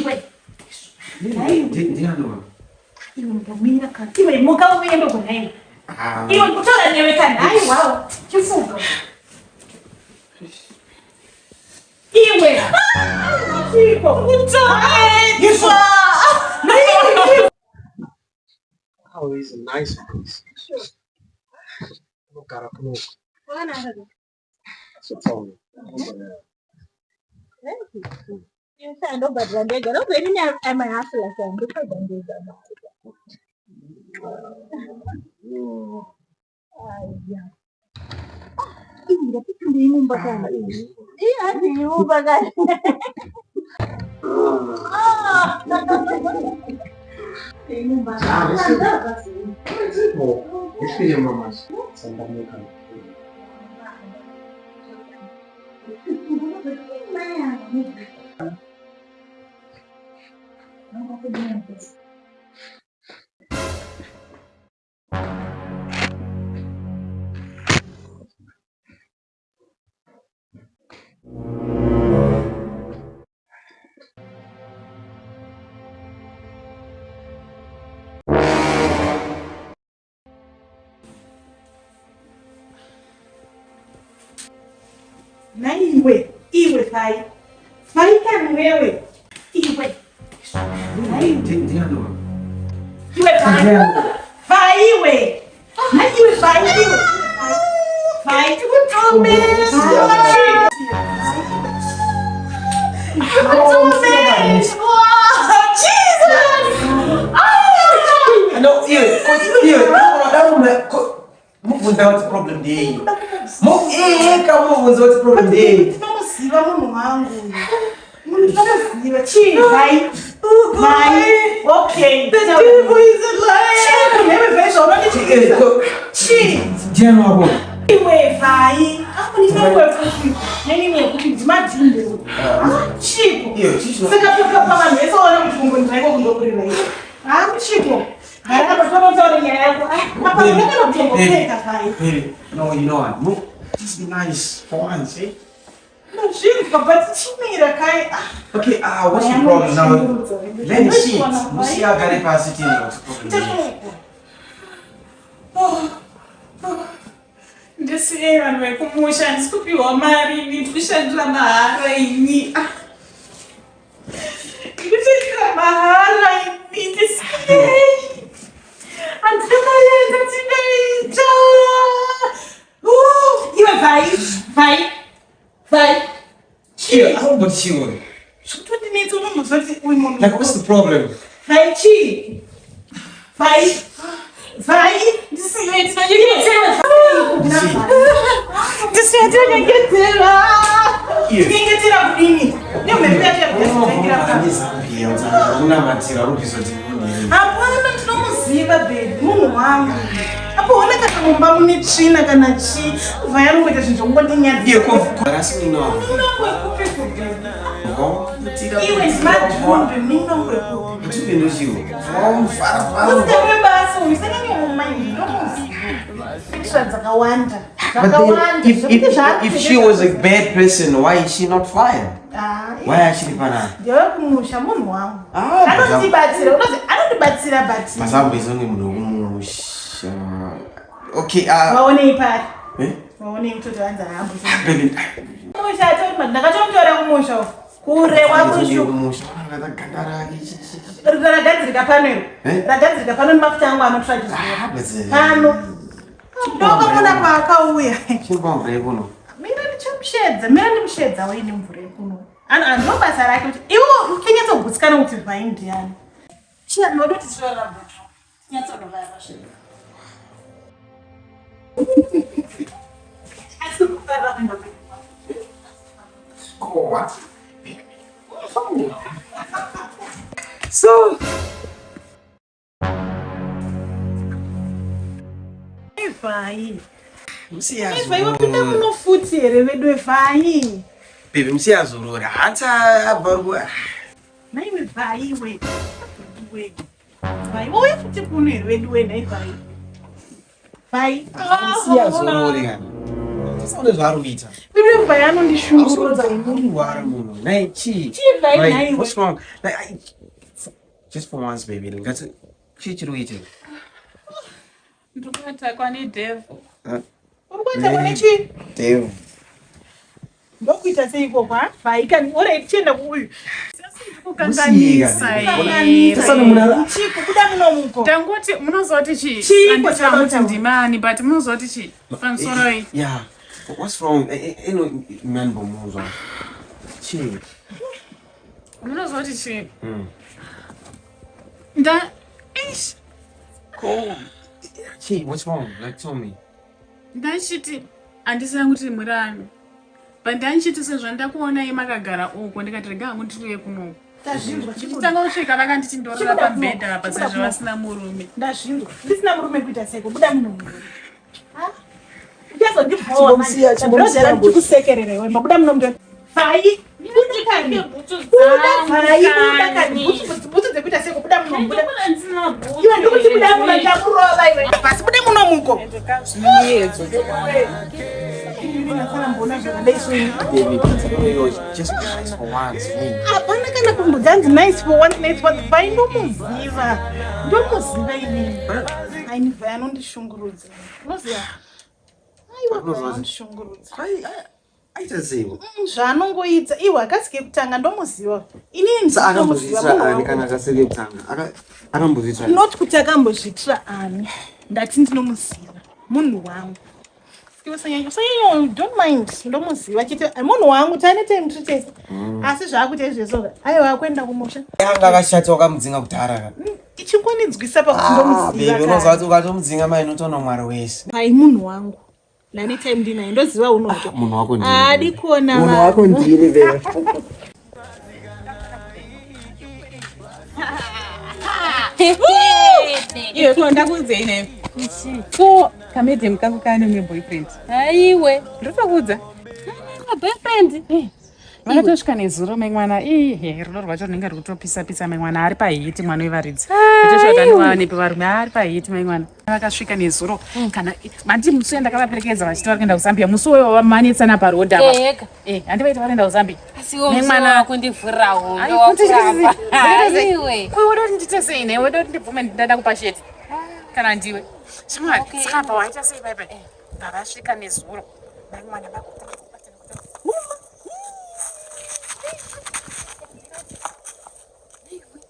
Iwe. Ndiano. Iwe ndomira kana. Iwe moka uyendo kunayo. Iwe kutora newe kana. Hayi wow. Chifuga. Iwe. Chico. Kutora. Oh, he's a nice place. Sure. Look at him. That's a problem. You can't know but when they go, when you have my house like that, because then they go. Yeah. Ini bagan. Iya, ini bagan. Ini bagan. Este é uma mais. Santa Monica. Na iwe fai kana wewe iwe Ndiano. iwe fai iwe na iwe fai tukutombe No, move without problem day. Move, come on without problem day. Siva munhu wangu. Munhu tinoziva chii vai. Okay. The devil is a liar. Never very sure what it is. Chii. Ndiano hapo. Iwe vai. Hapo ni wewe fupi. Nani mekuti madinde. Chii. Saka papa mama nesa wana mfungo ndiko kundokurira hiyo. Chii. Haya batoto nzuri yako. Papa unataka mtongo peka vai. No, you know what? Move. Just be nice for once, eh? No, shit, but chimira kai. Okay, what's the problem now? Let me see. Musi agare pasiti no. Ndisi vanwe kumusha ndikupiwa mari ndishandira mahara ini. Ndishandira mahara ini ndisi. Andikaenda tinaita. Iwe vai. Here, how about you? What do you need to know? What Like, what's the problem? Vai. This is it. You can tell. This is it. You can get there. You can get it up. You may get it up. Hapana tinomuziva baby munhu wangu apo ona kana mumba mune tsvina kana chi vaya ngoita zvinhu zvongondinyadzira iwe ndimadhumbe minongwekupi usikawe basa uisananyomumaindi ndomuziva dzakawanda If she was a bad person, why is she not fired? Why actually pana? Ndiwe kumusha munhu wangu. Anondibatsira, anondibatsira batsira. Masambo izoni munhu kumusha. Okay, waone ipari. Eh? Waone mtoto wanza hambo. Baby. Musha ato ndakatomtora kumusha. Kure wakushu. Kumusha. Rakagandara ichi. Ragadzirika panero. Ragadzirika pano mafuta angu anotsvagizwa. Pano. Ndoka muna paakauya. Chimbombre kuno. Mira ndimushedza waine mvura yekuno. Ndo basa rake kuti iwo ukinyatsogutsika kuti vai ndiani. Chia ndoda kuti sura bedroom. Nyatsonovaya vashedza. Asukufara ndo. What? So vai. Musiyazi. Vai wapinda muno futi here vedwe vai. Baby musiyazurura. Hata abarwa. Naiwe vai we. Vai. Uye futi kuno here vedwe nai vai. Vai. Musiyazurura kana. Sono zvaruita. Bibi bayano ndishungurudza imuni wara munhu. Nai chi? What's wrong? Just for once baby. Ngati chi chiruita. Ndikuita kwani Dev. Urikuita kwani chi? Dev. Ndokuita seiko kwa? Vaika ni ora ichenda kuuyu. Kukanganisa. Tasana muna Chiku kuda munomuko. Tangoti munozoti chi? Chiku tangoti ndimani but munozoti chi? Fansoroi. Yeah. What's wrong? Man bomuzo. Chi. Munozoti chi? Ish. Cool. Chi, what's wrong? Like tell me. Ndachiti andisangu kuti murani. Pandanchiti sezvo ndakuona makagara uko ndikati rega hangu ndituye kuno. Ndazvinzwa chitanga kusvika vakanditi ndorara pabhedha apa sezvo vasina murume. Ndazvinzwa ndisina murume kuita seko buda muno. Uchazondibvoma ndozera ndichikusekerera iwe mabuda muno mntu. Hai ndikani butsu dzekuita seko buda muno buda. Iwe ndikuti buda muno ndakurova iwe. Basi buda muno muko. Zvinoyedzo. Just nice for once. Apana kana kumbudzanzi nice for once, nice for fine. Ndomuziva ini. Ainiva yanondishungurudza. Unoziva? Aiwa yanondishungurudza. Aitaziva. Zvaanongoita iwe akasike kutanga ndomuziva. Inini akambozvitira ani kana akasike kutanga. Akambozvitira. Not kuti akambozvitira ani. Ndati ndinomuziva. Munhu wangu. Don't mind. Ndomuziva chete munhu wangu tane time tutese. Asi zvakuita izvezvo. Aiwa kwenda kumusha. Anga akashata wakamudzinga kudhara. Ichingonidzwisa pakuti ndomuziva. Baby unoziva kuti ukatomudzinga mai inotoona mwari wese. Hai munhu wangu. Nani time ndinaye ndoziva unoto. Munhu wako ndini. Adi kuona munhu wako ndini baby. Iwe konda kunzene. So kamedhe mukangu kana neboyfriend. Haiwe, Ndotokudza. boyfriend. Vakatosvika nezuro memwana rudo rwacho runenge rukutopisa memwana ari pahiti mwana wevaridzi. Kutosvika nepevarume ari pahiti memwana. Vakasvika nezuro kana mandi musi ndakavaperekedza vachiti vari kuenda kuZambia. Musi wewo vamanetsana parodha apa. Handivaiti varienda kuZambia. Asiwo memwana wako ndivhurawo. Haiwe. Wewe ndite sei ne? Wewe ndibvume ndada kupa sheti. Kana ndiwe. Shamwari, saka pa waita sei bye. Vakasvika nezuro. Memwana vakuta.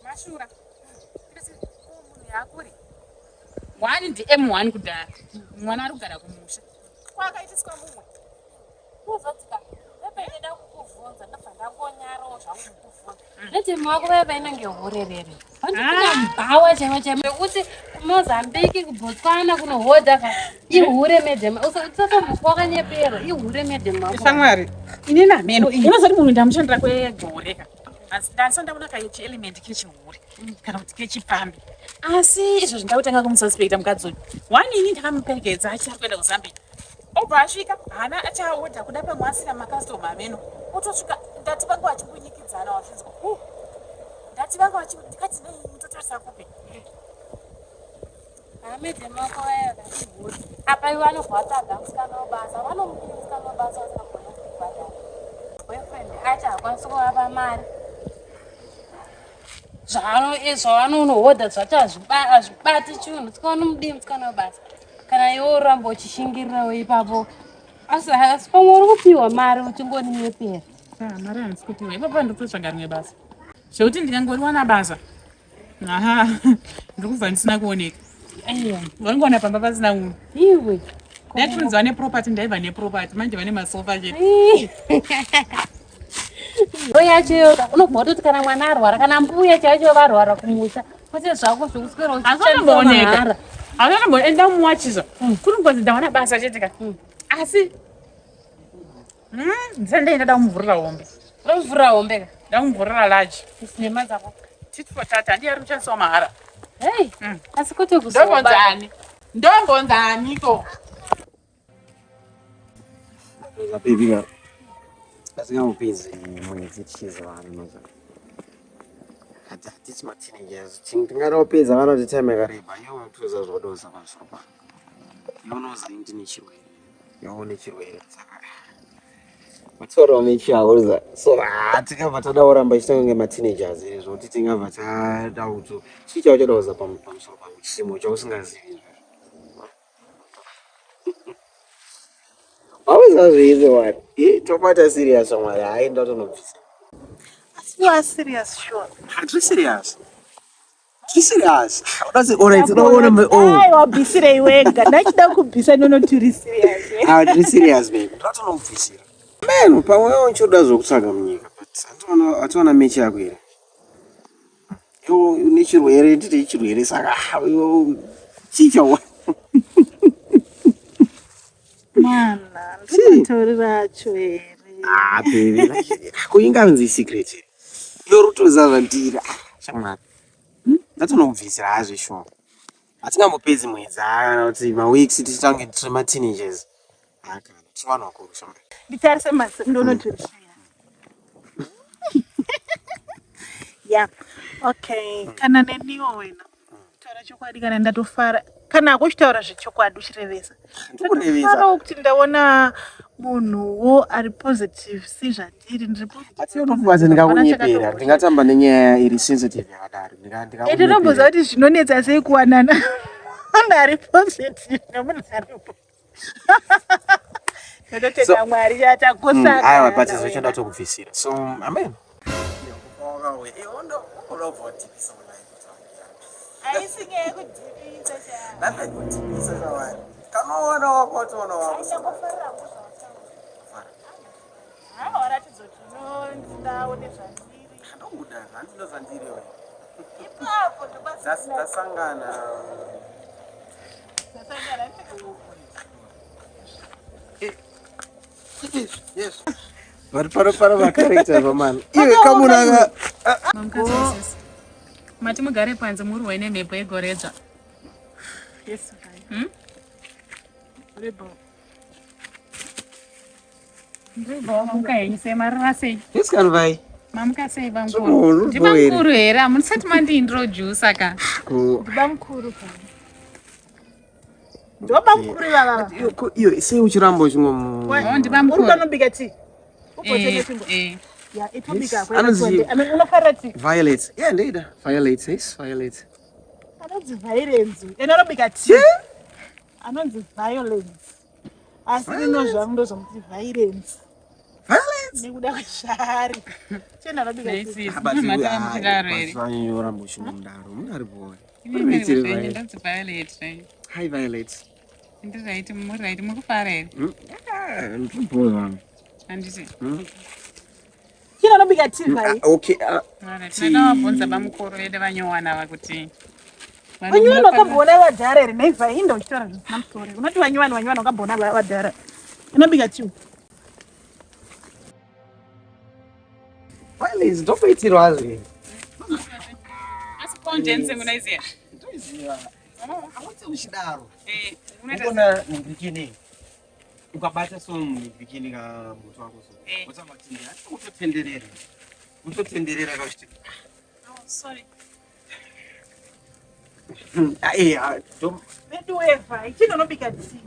Mashura. Yakuri. Wani ndi M1 kudhara. Mwana ari kugara kumusha. Kwakaitiswa mumwe. Kuzotika. Ndapenda kukuvhunza ndabva ndangonyarawo zvangu kukuvhunza. Netime wako vaiva inenge horerere. Vandipinda mubhawa cheme kuti kuMozambique kuBotswana kunohodha ihure medhema. Usatomboka wakanyepera ihure medhema. Shamwari. Inina meno. Unozoti munhu ndamushandira kwegoreka. Asi ndasandaona kayechi element kechihure. Kana kuti kechipambi. Asi izvo zvindautanga kumususpecta mukadzi. Wanini ndakamuperekedza achiri kuenda kuZambia. Obva asvika hana achahodha kuda pamwasira makastoma ameno. Otosvika ndati vangu vachimbunyikidzana wazvinzwa. Ndati vangu ndikati nei mutotarisa kupi. Medhema wako vaiva ihure. Apa iwe vanorwadza musikana webasa. Vanomudini musikana webasa vasingagona kubhadhara. Boyfriend acho hakwanisi kuvapa mari. Zvavanohodha zvacho hazvibati chinhu. Sikaona mudini musikana webasa. Kana iwe uramba uchishingirirawo ipapo. Asi pamwe uri kupiwa mari uchingonyepera. Mari handisi kupiwa. Ipapo ndikutotsvaga rimwe basa. Zvekuti ndikangoriwana basa. Ndiri kubva ndisina kuoneka. Vanongoona pamba pasina munhu. Iwe. Ndatunzwa neproperty ndaibva neproperty. Manje vane masofa chete. Yacho unogona kuti kana mwana arwara kana mbuya chaicho varwara kumusha. Kwete zvako zvokuswera uchishandisa. Enda muwachizo. Kunongozi ndawana basa chete ka. Asi ndisandei ndada kumuvhurira hombe. Unomuvhurira hombe ka? Ndakumuvhurira laji. Sinema dzako. Titi for tata ndiyari kuchandisa mahara. Hey, asi kwete kuzoba. Ndombonzani ko. Baby asingamupenzi mwedzi tichiza vanhu hatisi mateenagers tingadaopedza vanoti time yakareba iwo tuza zvodoza pamusoro pano iwo unoziva kuti ndine chirwere iwo une chirwere saka Matsoro mechiaurza. So tikabva tadauramba ichitange ma-teenagers izvo kuti tingabva tadauto. Chii chauchadauza pamusoro pangu chisimo chausingazivi. Hauzazviise wani. Tobata serious mwari haenda tonobvisa. You are serious, sure. Tiri serious. Tiri serious. Alright, unoona Ai wabvisire wega. Ndachida kubvisa nono tiri serious. Tiri serious baby. Ndatonomubvisira. Man, pamwe unochoda zvokutsvaga munyika, but hationa mechi yako here. Iwo une chirwere nditi chirwere saka iwo chichawa. Mana, ndinotaurira acho here. Baby. Kuinganzi secret. Iwo rutoza zvandira. Shamwari. Ndatonomubvisira hazvo sure. Hatingambopedzi mwedzi kana kuti ma-weeks tichitange tiri ma-teenagers. Kana tivanhu vakuru shamwari. Nditarise masi ndonoturisiya. Yeah. Okay. Kana neniwo wena. Taura chokwadi kana ndatofara. Kana akuchitaura zvechokwadi uchirevesa. Ndatofara kuti ndaona munhuwo ari positive si zvandiri ndiri positive. Asi unofunga ndingakunyepera. Ndingatamba nenyaya iri sensitive yakadaro. Ndinombozva kuti zvinonetsa sei kuwanana. Munhu ari positive nemunhu ari ndotenda Mwari chatakosaka. Aiwa, but zvichada tokubvisira. So, amen. Aisingeye kudhibisa cha. Ndakudhibisa chawari. Kanoona wakotoona wako. Aishangofarira kuzvafara. Hawa waratidza kuti ndaone zvandiri. Ndobuda handino zvandiri wewe. Ipapo ndobasa. Tasangana. Tasangana. Yes. Para ma-characters man. Iwe kamunanga. Mamukazisisa. Mati mugare panze muri waine mhepo yegoredzva. Yes, okay. Rebo. Rebo mukaise marira sei? Yes kan vai. Mamuka sei bamukuru? Ndibamukuru here, hamusati mandiintroduce ka. Ndibamukuru kana. Ndobamukuru baba. Iyo sei uchirambo chimwe. Ndibamukuru. Uri kanobika tea. Yeah, it will be good. I mean, unofarati. Violet. Yeah, indeed. Violet, yes, Violet. I don't see violence. You know, big at tea. I don't see violence. I see no jungle some violence. Violence? You would have shari. You know, big at tea. But you're a mushroom. I'm boy. That's Violet. Hi, Violet. Right, Mukufare. And you see. You know, big at tea. Okay. Ndinobvunza bamukuru vedu vanyowana vakuti vanyowani vakambona vadhara here naivha inda uchitaura zvamusori unoti vanyowani vakambona vadhara inobika tiu Violence, ndokuitirwa hazve. asi pondense munaiziya ndoiziva hakuti uchidaro unogona nebikini ukabata somubikini kamuti wako so usamatindi asi utotenderera kauchiti sorry vedueva ichinomobika tii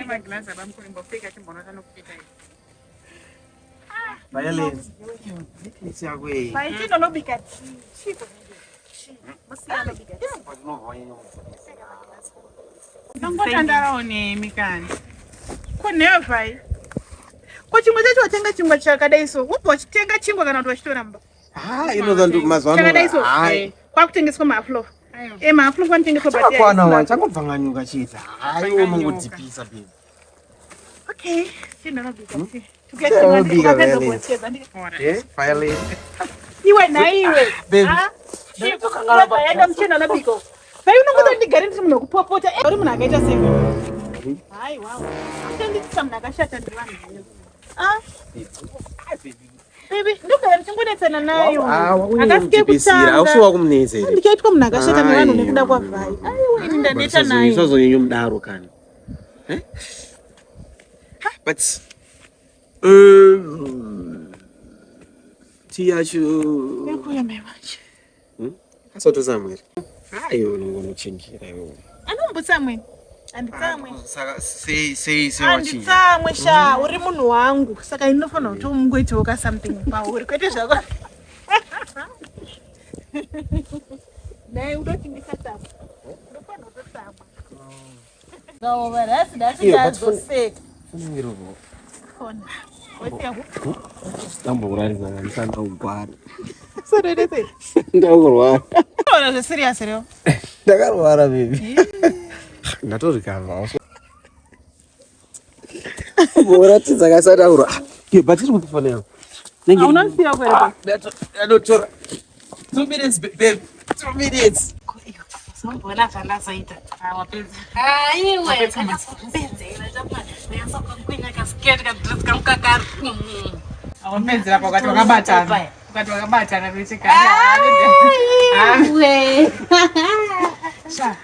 maglazi abamukuru mbopfeka chimbona tanokupita Violence. It's your way. Ichinomobika tii chiko musiyanobika nangotandarawo nemi kani kunevhai ko chimwe chacho watenga chingwa chakadai so ubva wachitenga chingwa kana kuti wachitoramba chakadai so kwakutengeswa maaflof maaflof anotengeswa batakwana changobva nganyuka chete haiwo mungodhipisa baby okay chinonobika iwe naiwe yaenda muchinonobiko vai unongoda ndigare ndiri munhu wekupopota uri munhu akaita sei hai wow atenditisa munhu akashata ndivanhu baby ndogara ndichingonetsana nayo akasike kutandandikaitwa munhu akashata nevanhu nekuda kwavhai aiwa ini ndaneta nayo sazonyenya mudaro kani but tiyacho ekuya mevacho asatosamweri ayo nongomuchingira iwo anombutsa mwini Anditsamwe. Saka sei Anditsamwe sha, uri munhu wangu. Saka inofanira kuti ungoitawo something pauri. Kwete zvako. Dai udoti ndikatama. Unofanira kutotama. Gawa that's say. Fona. Ndambokuratidza ndisana kugwara. Sorete. Ndakurwara. Ora serious leo. Ndakarwara baby. Ndatorikava. Boratidza kasataura. Batiri kufanira. Unofira kwere. Ndatora. 2 minutes babe. 2 minutes. Sombona zvandazoita wapedza aiwe pedzera chapaneasokakwenya kasiketi kadress kamukakari awapedzera pakati wakabatana aiwe sha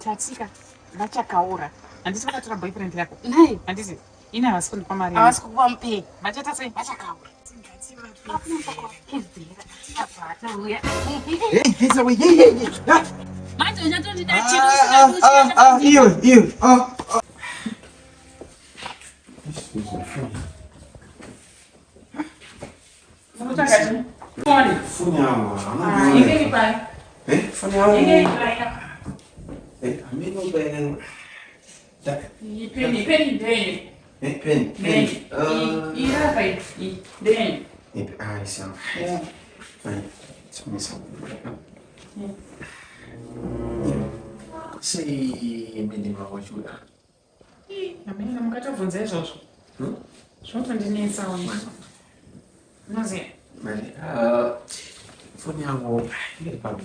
tatika vachakaura handisi vakatora boyfriend yako nai handisi ine havasi kundipa mari havasi kukupa mupei vachata sei vachakaura manje uchatondida Iyo. Foni yangu. Foni yangu. Amino bene. Penny. Pen. Ira pai. Den. Isso. Vai. Só sei menina wajuda. Amina mukatovhunza izvozvo. Zvotondinetsawo. Unoziva? Mari. Foni yangu iri pano.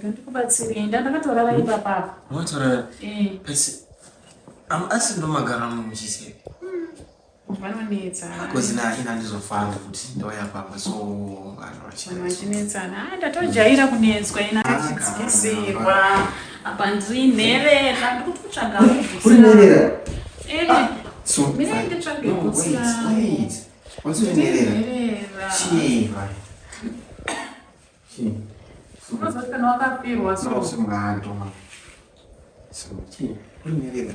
Ndikubatsirei ndakatorara ipapa. Watora pesi. Asi ndomagara muchise. Vanonetsa. Because ina ndizofana kuti ndauya papa so vanhu vachinetsana. Ndatojaira kunetswa ina chidzikisirwa. Apa ndinherera ndikutsvaga kunerera. So mine nditsvage kutsira. Wait. What's kunerera? Chiva. Unozokana wakapirwa so. Simgato. So kunerera.